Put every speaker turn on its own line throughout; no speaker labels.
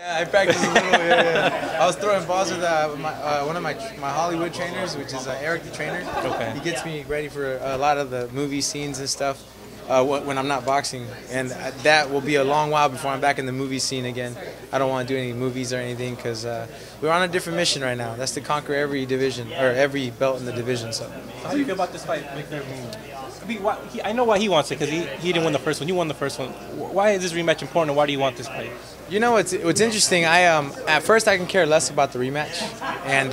Yeah, I practiced a little. Yeah. I was throwing balls with one of my Hollywood trainers, which is Eric the trainer.
Okay.
He gets me ready for a lot of the movie scenes and stuff when I'm not boxing, and that will be a long while before I'm back in the movie scene again. I don't want to do any movies or anything because we're on a different mission right now. That's to conquer every division or every belt in the division. So.
How do you feel about this fight, Victor? I know why he wants it because he didn't win the first one. You won the first one. Why is this rematch important, and why do you want this fight?
You know what's interesting? At first I can care less about the rematch, and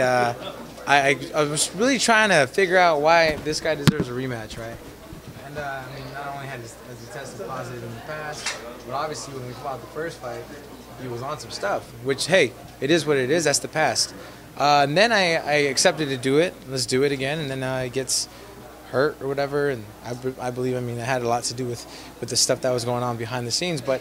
I was really trying to figure out why this guy deserves a rematch, right? And I mean, not only has he tested positive in the past, but obviously when we fought the first fight, he was on some stuff. Which, hey, it is what it is. That's the past. And then I accepted to do it. Let's do it again, and then he gets hurt or whatever, and I believe, I mean, it had a lot to do with the stuff that was going on behind the scenes, but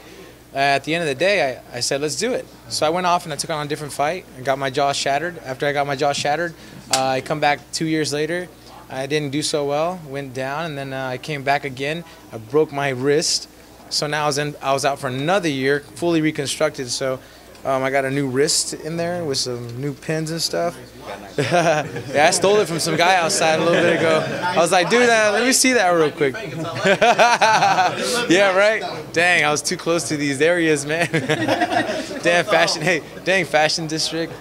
at the end of the day, I said, let's do it. So I went off and I took on a different fight and got my jaw shattered. After I got my jaw shattered, I come back 2 years later. I didn't do so well, went down, and then I came back again. I broke my wrist. So now I was out for another year, fully reconstructed. So I got a new wrist in there with some new pins and stuff. Yeah, I stole it from some guy outside a little bit ago. I was like, dude, let me see that real quick. Yeah, right? Dang, I was too close to these areas, man. Damn fashion, hey, dang fashion district.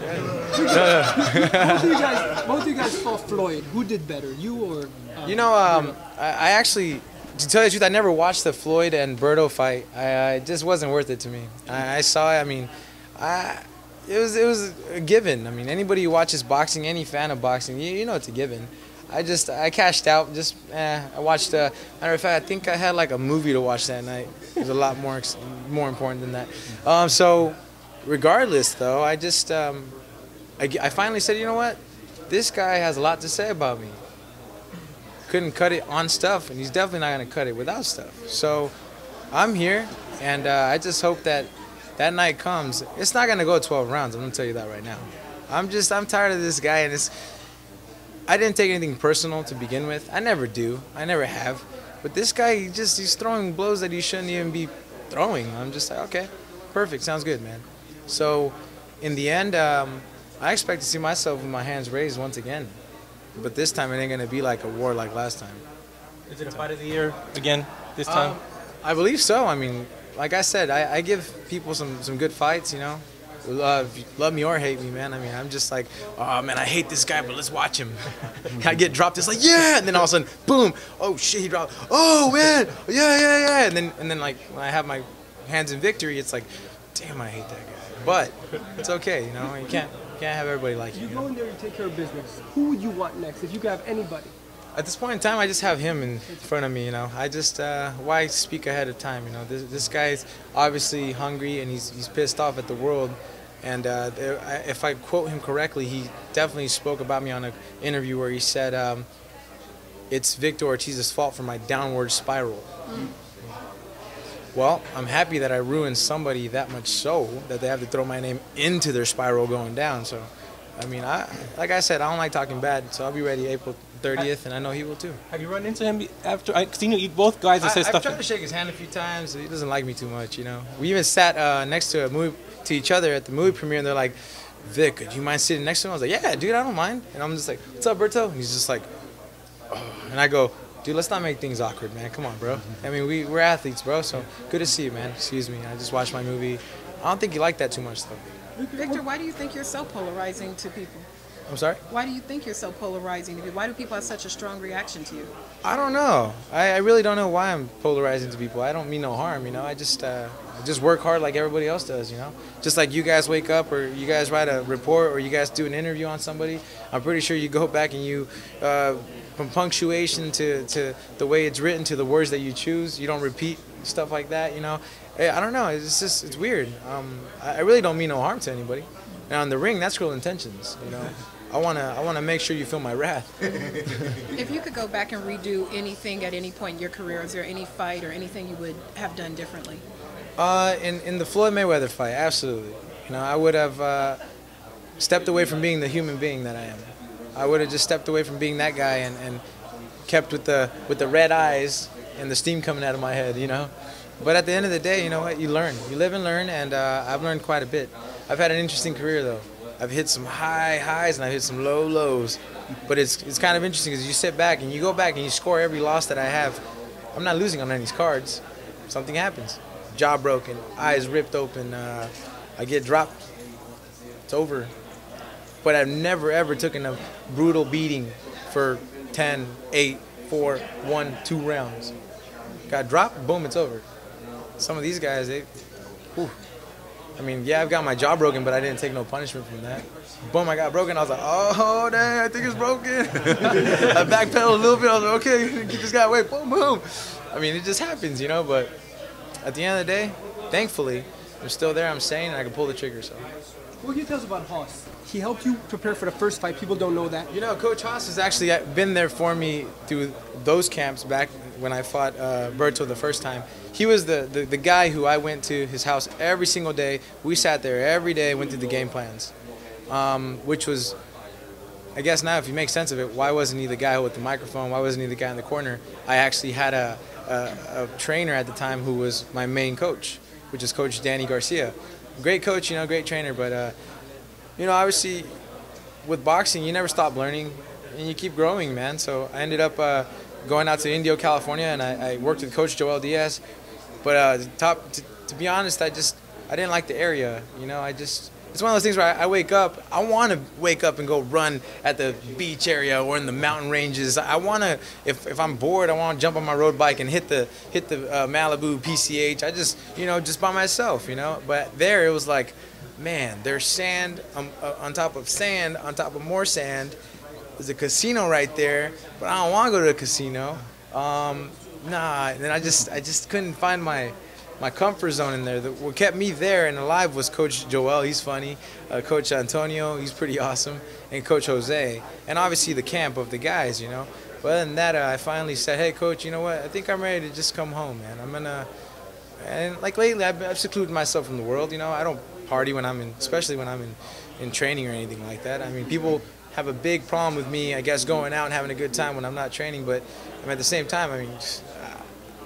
Both of you guys fought Floyd. Who did better, you or?
You know, I actually, to tell you the truth, I never watched the Floyd and Berto fight. It just wasn't worth it to me. I saw it. I mean, it was a given. I mean, anybody who watches boxing, any fan of boxing, you know it's a given. I cashed out. I watched. Matter of fact, I think I had like a movie to watch that night. It was a lot more important than that. So, regardless, though, I finally said, you know what, this guy has a lot to say about me. Couldn't cut it on stuff, and he's definitely not gonna cut it without stuff. So, I'm here, and I just hope that night comes. It's not gonna go 12 rounds. I'm gonna tell you that right now. I'm tired of this guy, and I didn't take anything personal to begin with. I never do. I never have. But this guy, he's throwing blows that he shouldn't even be throwing. I'm just like, okay, perfect, sounds good, man. So, in the end, I expect to see myself with my hands raised once again. But this time, it ain't gonna be like a war like last time.
Is it a fight of the year again this time?
I believe so. I mean, like I said, I give people some good fights, you know. Love me or hate me, man. I mean, I'm just like, oh man, I hate this guy, but let's watch him. I get dropped, it's like, yeah, and then all of a sudden, boom, oh shit, he dropped. Oh man, yeah, and then like when I have my hands in victory, it's like, damn, I hate that guy. But it's okay, you know. You can't have everybody like you.
You go in there and take care of business. Who would you want next if you could have anybody?
At this point in time, I just have him in front of me, you know. I just, why speak ahead of time, you know. This guy's obviously hungry and he's pissed off at the world. And if I quote him correctly, he definitely spoke about me on an interview where he said, it's Victor Ortiz's fault for my downward spiral. Well, I'm happy that I ruined somebody that much so that they have to throw my name into their spiral going down. So, I mean, like I said, I don't like talking bad, so I'll be ready April 30th, and I know he will too.
Have you run into him after? Because you both guys have said stuff.
I've tried to shake his hand a few times. He doesn't like me too much, you know. We even sat next to each other at the movie premiere, and they're like, Vic, do you mind sitting next to him? I was like, yeah, dude, I don't mind. And I'm just like, what's up, Berto? And he's just like, oh. And I go, dude, let's not make things awkward, man. Come on, bro. I mean, we're athletes, bro, so good to see you, man. Excuse me. I just watched my movie. I don't think you like that too much, though.
Victor, why do you think you're so polarizing to people?
I'm sorry?
Why do you think you're so polarizing to people? Why do people have such a strong reaction to you?
I don't know. I really don't know why I'm polarizing to people. I don't mean no harm, you know. I just work hard like everybody else does, you know. Just like you guys wake up or you guys write a report or you guys do an interview on somebody, I'm pretty sure you go back and you, from punctuation to the way it's written to the words that you choose, you don't repeat stuff like that, you know. I don't know. It's weird. I really don't mean no harm to anybody. And on the ring, that's real intentions, you know. I wanna make sure you feel my wrath.
If you could go back and redo anything at any point in your career, is there any fight or anything you would have done differently?
In the Floyd Mayweather fight, absolutely. You know, I would have stepped away from being the human being that I am. I would have just stepped away from being that guy and kept with the red eyes and the steam coming out of my head, you know. But at the end of the day, you know what? You learn. You live and learn, and I've learned quite a bit. I've had an interesting career though. I've hit some high highs and I've hit some low lows. But it's kind of interesting because you sit back and you go back and you score every loss that I have. I'm not losing on any cards. Something happens. Jaw broken, eyes ripped open, I get dropped. It's over. But I've never ever taken a brutal beating for 10, 8, 4, 1, 2 rounds. Got dropped, boom, it's over. Some of these guys, whew. I mean, yeah, I've got my jaw broken, but I didn't take no punishment from that. Boom, I got broken. I was like, oh, dang, I think it's broken. I backpedaled a little bit. I was like, okay, get this guy away. Boom, boom. I mean, it just happens, you know, but at the end of the day, thankfully, I'm still there, I'm sane, and I can pull the trigger, so.
What can you tell us about Haas? He helped you prepare for the first fight. People don't know that.
You know, Coach Haas has actually been there for me through those camps back when I fought Berto the first time. He was the guy who I went to his house every single day. We sat there every day, went through the game plans, which was, I guess now if you make sense of it, why wasn't he the guy with the microphone? Why wasn't he the guy in the corner? I actually had a trainer at the time who was my main coach, which is Coach Danny Garcia. Great coach, you know, great trainer, but you know, obviously with boxing, you never stop learning and you keep growing, man. So I ended up going out to Indio, California, and I worked with Coach Joel Diaz. But to be honest, I didn't like the area, you know. It's one of those things where I wake up, I want to wake up and go run at the beach area or in the mountain ranges. I want to, if I'm bored, I want to jump on my road bike and hit the Malibu PCH. I just, you know, just by myself, you know. But there it was like, man, there's sand on top of sand on top of more sand. There's a casino right there, but I don't want to go to the casino. Nah, and I just couldn't find my comfort zone in there. What kept me there and alive was Coach Joel, he's funny, Coach Antonio, he's pretty awesome, and Coach Jose, and obviously the camp of the guys, you know. But other than that, I finally said, hey, Coach, you know what, I think I'm ready to just come home, man. And like lately, I've secluded myself from the world, you know. I don't party when I'm in, especially when I'm in training or anything like that. I mean, people have a big problem with me, I guess, going out and having a good time when I'm not training, but at the same time, I mean,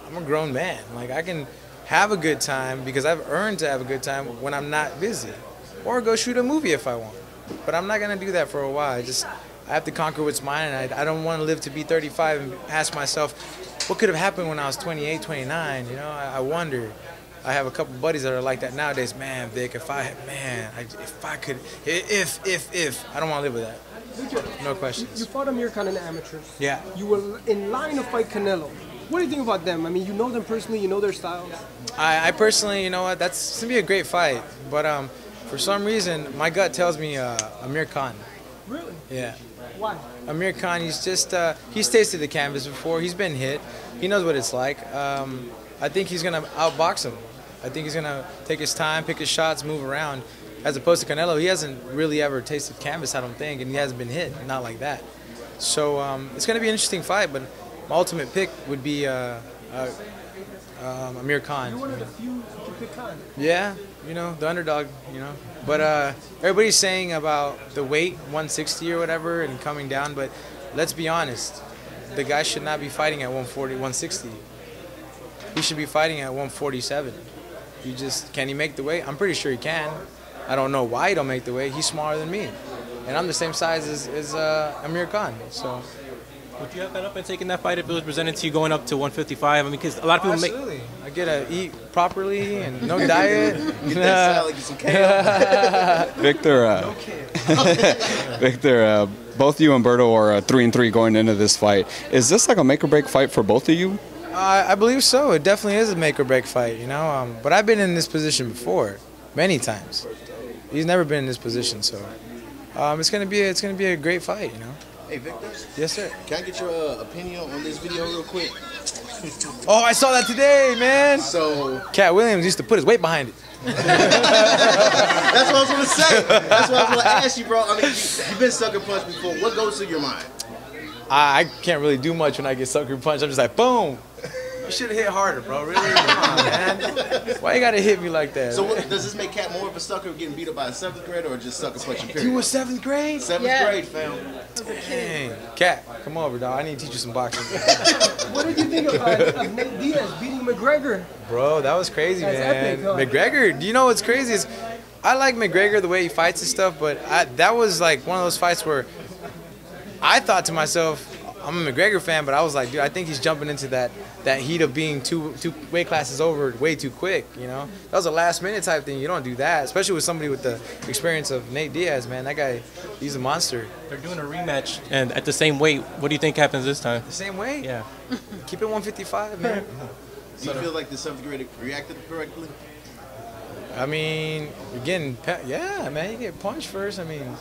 I'm a grown man. Like, I can have a good time because I've earned to have a good time when I'm not busy, or go shoot a movie if I want. But I'm not gonna do that for a while. I have to conquer what's mine, and I don't want to live to be 35 and ask myself, what could have happened when I was 28, 29? You know, I wonder. I have a couple buddies that are like that nowadays. Man, Vic, if I could, I don't want to live with that. No questions.
You fought Amir Khan in the amateurs.
Yeah.
You were in line to fight Canelo. What do you think about them? I mean, you know them personally, you know their styles. I
personally, you know what, that's going to be a great fight. But for some reason, my gut tells me Amir Khan.
Really?
Yeah.
Why?
Amir Khan, he's just, he's tasted the canvas before. He's been hit. He knows what it's like. I think he's going to outbox him. I think he's going to take his time, pick his shots, move around. As opposed to Canelo, he hasn't really ever tasted canvas, I don't think, and he hasn't been hit, not like that. So it's going to be an interesting fight, but my ultimate pick would be Amir Khan.
You're one of the few who can pick Khan.
Yeah, you know, the underdog, you know. But everybody's saying about the weight, 160 or whatever, and coming down, but let's be honest. The guy should not be fighting at 140, 160. He should be fighting at 147. Can he make the weight? I'm pretty sure he can. I don't know why he don't make the weight. He's smaller than me. And I'm the same size as Amir Khan, so.
Would you have been up and taken that fight if it was presented to you going up to 155? I mean, because a lot of people
absolutely. I get to eat properly and no diet.
Get that salad, get some kale.
Victor, both you and Berto are 3-3 going into this fight. Is this like a make or break fight for both of you?
I believe so. It definitely is a make or break fight, you know. But I've been in this position before, many times. He's never been in this position, so it's gonna be a great fight, you know.
Hey, Victor.
Yes, sir.
Can I get your opinion on this video real quick?
Oh, I saw that today, man.
So,
Cat Williams used to put his weight behind it.
that's what I was gonna say. That's what I was gonna ask you, bro. I mean, you've been sucker punched before. What goes through your mind?
I can't really do much when I get sucker punched. I'm just like, boom. You should have hit harder, bro. Really? Come on, man. Why you gotta hit me like that?
So does this make Cat more of a sucker getting beat up by a 7th grader or just sucker punching period?
You was 7th grade?
7th grade, fam.
Dang. Cat, come over, dog. I need to teach you some boxing.
What did you think of Nate Diaz beating McGregor?
Bro, that was crazy,
That's
man.
epic, huh?
McGregor, do you know what's crazy is I like McGregor the way he fights and stuff, but that was like one of those fights where I thought to myself, I'm a McGregor fan, but I was like, dude, I think he's jumping into that heat of being two weight classes over way too quick, you know? That was a last-minute type thing. You don't do that, especially with somebody with the experience of Nate Diaz, man. That guy, he's a monster.
They're doing a rematch, and at the same weight. What do you think happens this time?
The same weight?
Yeah.
Keep it 155, man.
Do you feel like the 7th grader reacted correctly?
I mean, you're getting, yeah, man, you get punched first. I mean,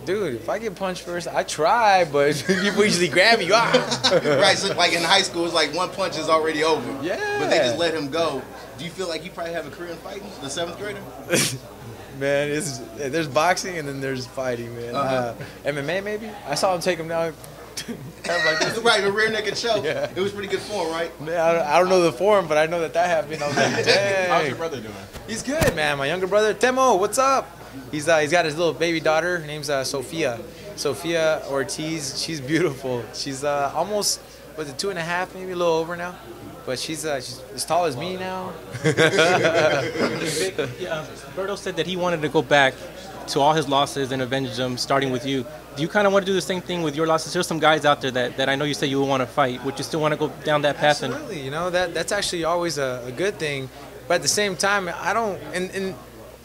dude, if I get punched first, I try, but people usually grab me.
Right, so like in high school, it's like one punch is already over.
Yeah.
But they just let him go. Do you feel like you probably have a career in fighting, the 7th grader?
Man, there's boxing and then there's fighting, man. MMA maybe? I saw him take him down. Kind of like this.
Right, a rear naked choke.
Yeah.
It was pretty good form, right?
Man, I don't know the form, but I know that happened. I was like, dang.
How's your brother doing?
He's good, man. My younger brother, Temo, what's up? He's got his little baby daughter. Her name's Sophia Ortiz. She's beautiful. She's almost, was it 2.5, maybe a little over now? But she's as tall as me now.
Berto said that he wanted to go back to all his losses and avenge them, starting with you. Do you kind of want to do the same thing with your losses? There's some guys out there that I know you said you would want to fight. Would you still want to go down that path?
Absolutely. You know, that's actually always a good thing. But at the same time, I don't, and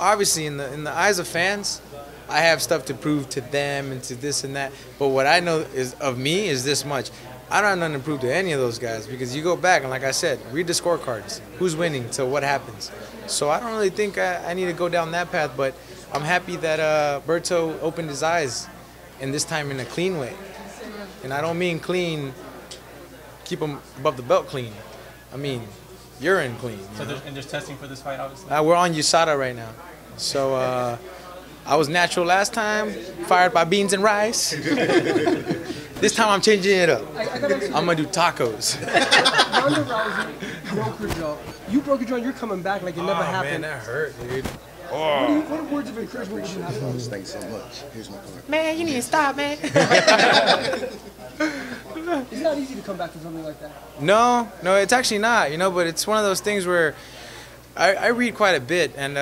obviously in the eyes of fans, I have stuff to prove to them and to this and that. But what I know is of me is this much. I don't have nothing to prove to any of those guys because you go back and like I said, read the scorecards. Who's winning to what happens. So I don't really think I need to go down that path, but I'm happy that Berto opened his eyes, and this time in a clean way. And I don't mean clean, keep them above the belt clean. I mean urine clean.
So there's testing for this fight, obviously?
We're on USADA right now. So I was natural last time, fired by beans and rice. This time I'm changing it up. I'm going to do tacos.
Ronda Rousey broke her jaw. You broke your jaw and you're coming back like it never happened.
Man, that hurt, dude.
What words of encouragement would you have for her?
Thanks so much. Here's my card.
Man, you need to stop, man.
It's not easy to come back to something like that.
No, it's actually not, you know, but it's one of those things where I read quite a bit, and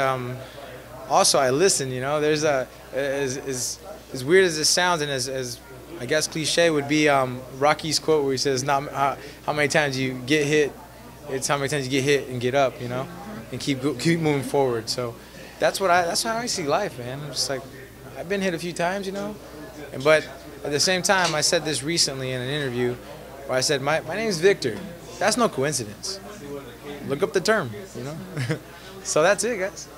also I listen, you know. There's as weird as this sounds and as I guess cliche would be Rocky's quote where he says, "Not how many times you get hit, it's how many times you get hit and get up, you know, and keep moving forward." So that's how I see life, man. I'm just like, I've been hit a few times, you know, but at the same time, I said this recently in an interview where I said, my name's Victor. That's no coincidence. Look up the term, you know. So that's it, guys.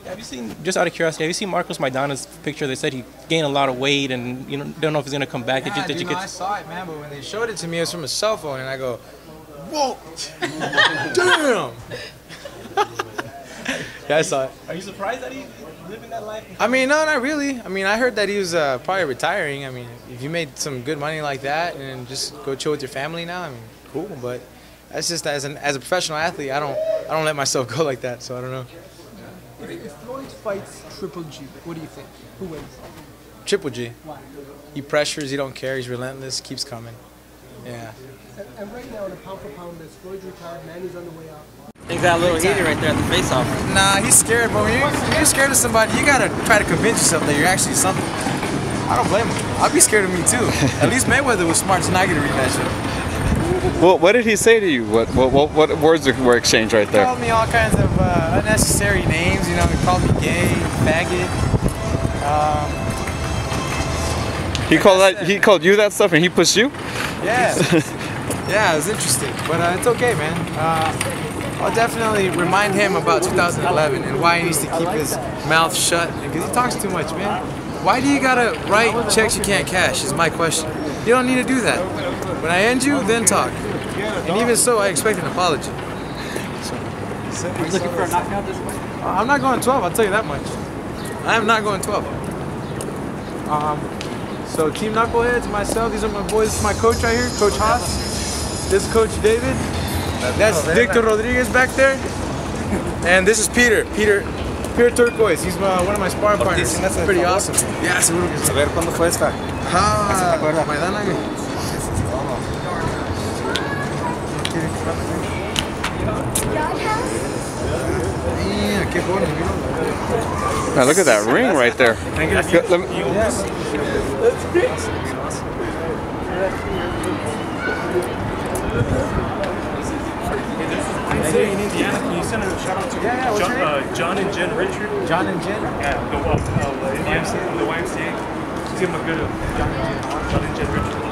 Have you seen, just out of curiosity, have you seen Marcos Maidana's picture? They said he gained a lot of weight and don't know if he's going to come back.
Yeah, dude, I saw it, man, but when they showed it to me, it was from a cell phone, and I go, whoa, damn. Yeah, I saw it.
Are you surprised that he's living that life?
I mean, no, not really. I mean, I heard that he was probably retiring. I mean, if you made some good money like that and just go chill with your family now, I mean, cool. But that's just as a professional athlete, I don't let myself go like that. So I don't know.
If Floyd fights Triple G, what do you think? Who wins?
Triple G.
Why?
He pressures. He don't care. He's relentless. Keeps coming. Yeah.
And right now, in a pound for pound, that's Floyd retired. Manny's on the way out.
Things got a little heated right there at the face-off.
Nah, he's scared, but when you're scared of somebody, you gotta try to convince yourself that you're actually something. I don't blame him. I'd be scared of me too. At least Mayweather was smart to not get a rematch.
Well, what did he say to you? What words were exchanged right
He
there?
called me all kinds of unnecessary names. You know, he called me gay, faggot.
He called you that stuff, and he pushed you.
Yeah, yeah, it was interesting, but it's okay, man. I'll definitely remind him about 2011 and why he needs to keep his mouth shut because he talks too much, man. Why do you gotta write checks you can't cash is my question. You don't need to do that. When I end you, then talk. And even so, I expect an apology.
Are you looking for a knockout this way?
I'm not going 12, I'll tell you that much. I am not going 12. So Team Knuckleheads, myself, these are my boys. This is my coach right here, Coach Haas. This is Coach David. That's Victor Rodriguez back there. And this is Peter Turquoise. He's one of my sparring partners. That's pretty awesome. Yeah, seguro que sí.
A ver, ¿cuándo fue esta?
Maidana.
Now look at that ring right there.
In Indiana, can you send a shout out to John and Jen Richard?
John and Jen?
Yeah, Indiana, the YMCA. Just give them a good John and Jen Richard.